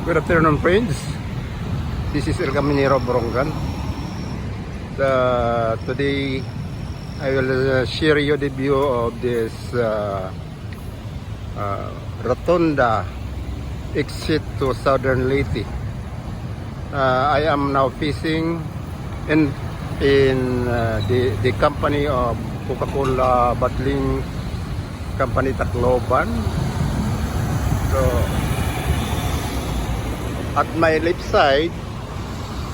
Good afternoon, friends. This is El Caminero Borongan. Today, I will share you the view of this Rotunda exit to Southern Leyte. I am now fishing in the company of Coca-Cola Bottling Company Tacloban. So, at my left side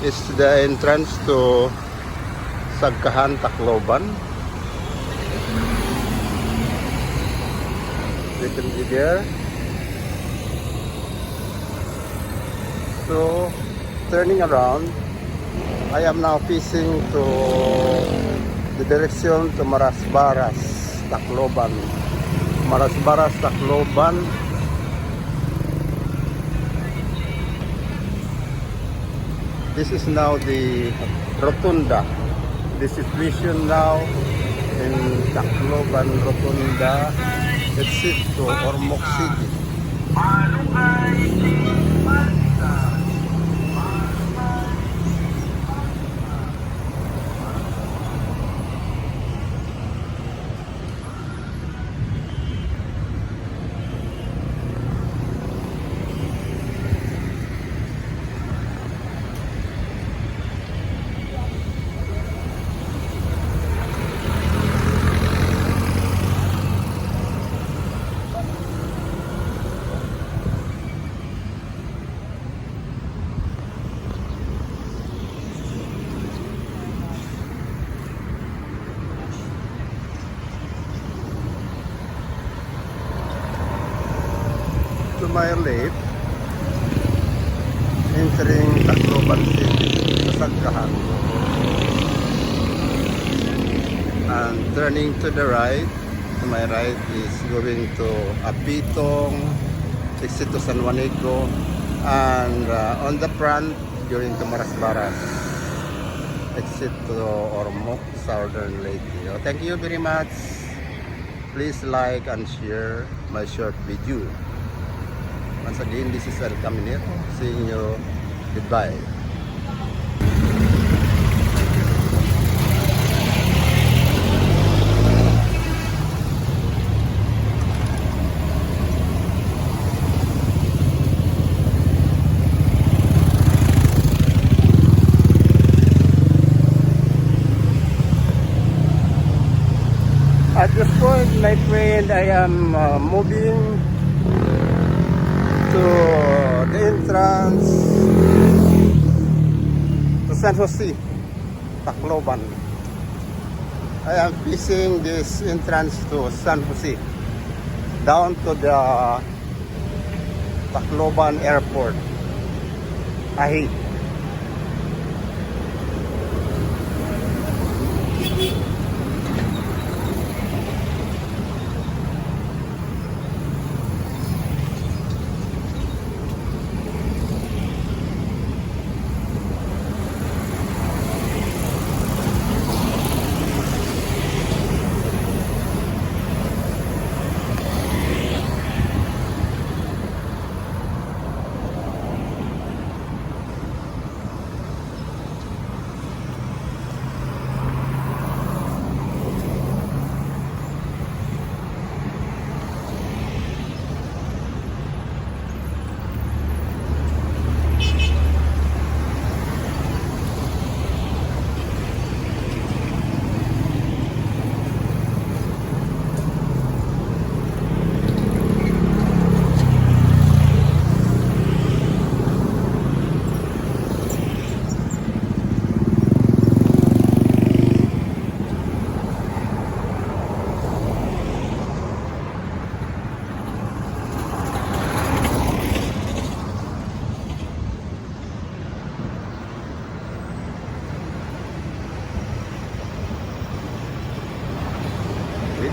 is the entrance to Sagkahan, Tacloban. You can see there. So, turning around, I am now facing to the direction to Marasbaras, Tacloban. Marasbaras, Tacloban. This is now the Rotunda. The situation now in Tacloban Rotunda, exit to Ormoc City. To my left, entering Tacloban City, Sagkahan, and turning to the right. To my right is going to Apitong, exit to San Juanico, and on the front going to Marasbaras, exit to Ormoc, Southern Leyte. Thank you very much. Please like and share my short video. Once again, this is El Caminero. Seeing you. Goodbye. At this point, my friend, I am moving to the entrance to San Jose, Tacloban. I am facing this entrance to San Jose down to the Tacloban Airport. Ahi.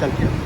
Thank you.